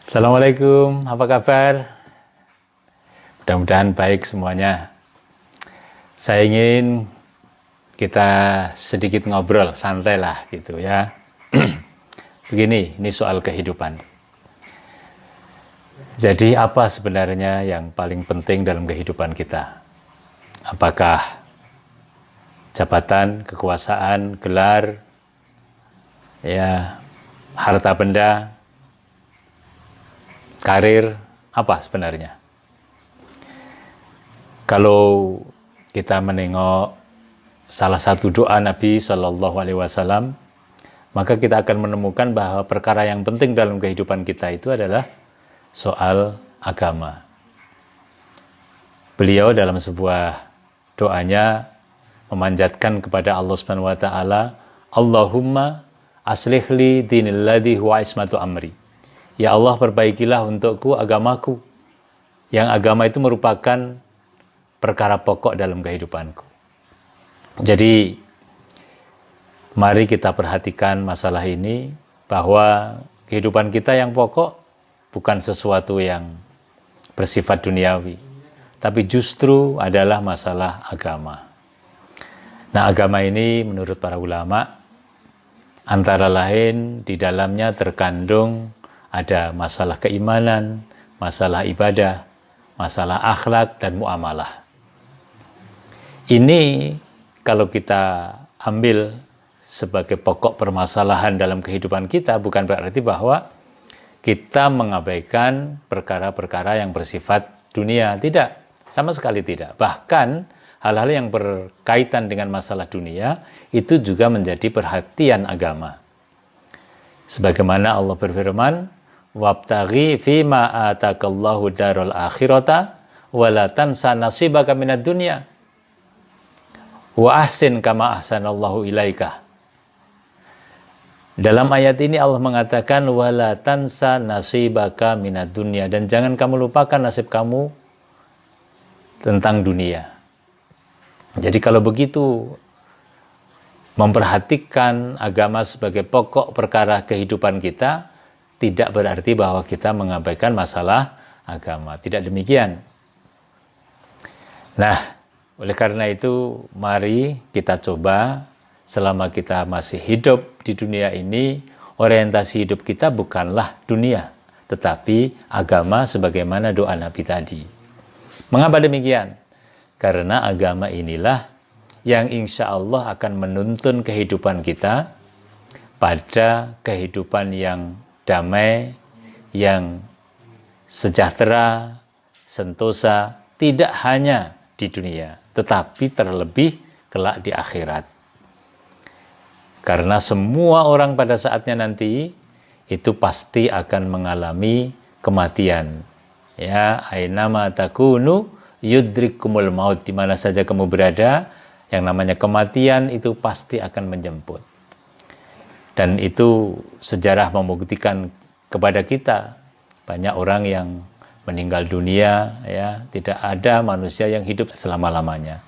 Assalamualaikum, apa kabar? Mudah-mudahan baik semuanya. Saya ingin kita sedikit ngobrol, santai lah gitu ya. Begini, ini soal kehidupan. Jadi apa sebenarnya yang paling penting dalam kehidupan kita? Apakah jabatan, kekuasaan, gelar, ya, harta benda, karir, apa sebenarnya? Kalau kita menengok salah satu doa Nabi Shallallahu Alaihi Wasallam, maka kita akan menemukan bahwa perkara yang penting dalam kehidupan kita itu adalah soal agama. Beliau dalam sebuah doanya memanjatkan kepada Allah Subhanahu Wa Taala, Allahumma aslih li dinil ladzi huwa ismatu amri. Ya Allah, perbaikilah untukku agamaku, yang agama itu merupakan perkara pokok dalam kehidupanku. Jadi, mari kita perhatikan masalah ini, bahwa kehidupan kita yang pokok bukan sesuatu yang bersifat duniawi, tapi justru adalah masalah agama. Nah, agama ini menurut para ulama, antara lain di dalamnya terkandung ada masalah keimanan, masalah ibadah, masalah akhlak, dan muamalah. Ini kalau kita ambil sebagai pokok permasalahan dalam kehidupan kita, bukan berarti bahwa kita mengabaikan perkara-perkara yang bersifat dunia. Tidak, sama sekali tidak. Bahkan hal-hal yang berkaitan dengan masalah dunia itu juga menjadi perhatian agama. Sebagaimana Allah berfirman, wabtaghi fima atakallahu darul akhirata wala tansa nasibaka minad dunya wa ahsin kama ahsanallahu ilaika. Dalam ayat ini Allah mengatakan wala tansa nasibaka minad dunya, dan jangan kamu lupakan nasib kamu tentang dunia. Jadi kalau begitu, memperhatikan agama sebagai pokok perkara kehidupan kita tidak berarti bahwa kita mengabaikan masalah agama. Tidak demikian. Nah, oleh karena itu, mari kita coba selama kita masih hidup di dunia ini, orientasi hidup kita bukanlah dunia, tetapi agama sebagaimana doa Nabi tadi. Mengapa demikian? Karena agama inilah yang insya Allah akan menuntun kehidupan kita pada kehidupan yang damai, yang sejahtera, sentosa, tidak hanya di dunia, tetapi terlebih kelak di akhirat. Karena semua orang pada saatnya nanti itu pasti akan mengalami kematian. Ya, ainama takunu yudrikumul maut, di mana saja kamu berada, yang namanya kematian itu pasti akan menjemput. Dan itu sejarah membuktikan kepada kita, banyak orang yang meninggal dunia, ya, tidak ada manusia yang hidup selama-lamanya.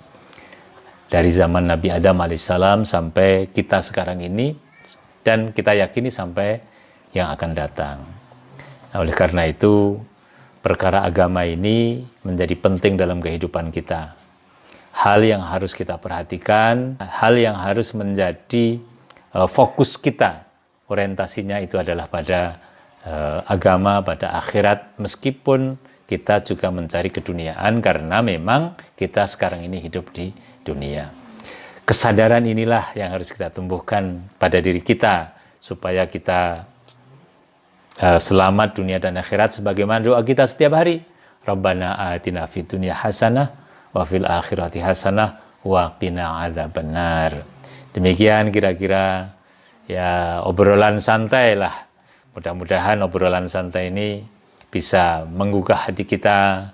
Dari zaman Nabi Adam alaihissalam sampai kita sekarang ini, dan kita yakini sampai yang akan datang. Nah, oleh karena itu, perkara agama ini menjadi penting dalam kehidupan kita. Hal yang harus kita perhatikan, hal yang harus menjadi fokus kita, orientasinya itu adalah pada agama, pada akhirat, meskipun kita juga mencari keduniaan karena memang kita sekarang ini hidup di dunia. Kesadaran inilah yang harus kita tumbuhkan pada diri kita supaya kita selamat dunia dan akhirat, sebagaimana doa kita setiap hari, Rabbana atina fid dunya hasanah wa fil akhirati hasanah wa qina adzabannar. Demikian kira-kira ya obrolan santai lah. Mudah-mudahan obrolan santai ini bisa menggugah hati kita,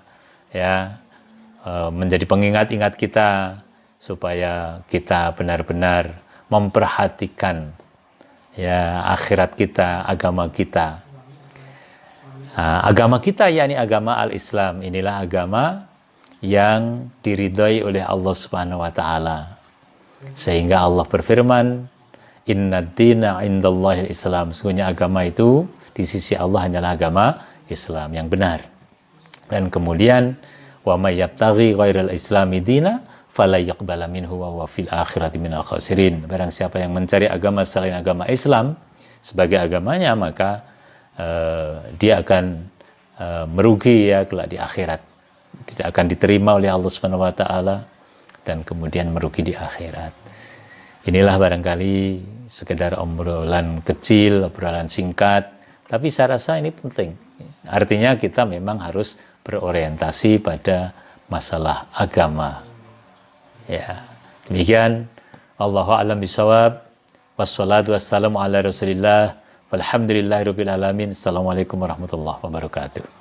ya, menjadi pengingat-ingat kita supaya kita benar-benar memperhatikan ya akhirat kita, agama kita. Agama kita yakni agama al-Islam, inilah agama yang diridhai oleh Allah Subhanahu wa taala. Sehingga Allah berfirman, Inna dina indallahil Islam. Sesungguhnya agama itu di sisi Allah hanyalah agama Islam yang benar. Dan kemudian wa may yabtaghi ghairal islami dina fala yaqbala minhu wa huwa fil akhirati minal khasirin. Barang siapa yang mencari agama selain agama Islam sebagai agamanya, maka dia akan merugi ya kelak di akhirat. Tidak akan diterima oleh Allah Subhanahu wa taala dan kemudian merugi di akhirat. Inilah barangkali sekedar obrolan kecil, obrolan singkat, tapi saya rasa ini penting. Artinya kita memang harus berorientasi pada masalah agama. Ya, demikian. Allahu a'lam bishawab. Wassalatu wassalamu ala Rasulillah. Walhamdulillahirabbil alamin. Assalamualaikum warahmatullahi wabarakatuh.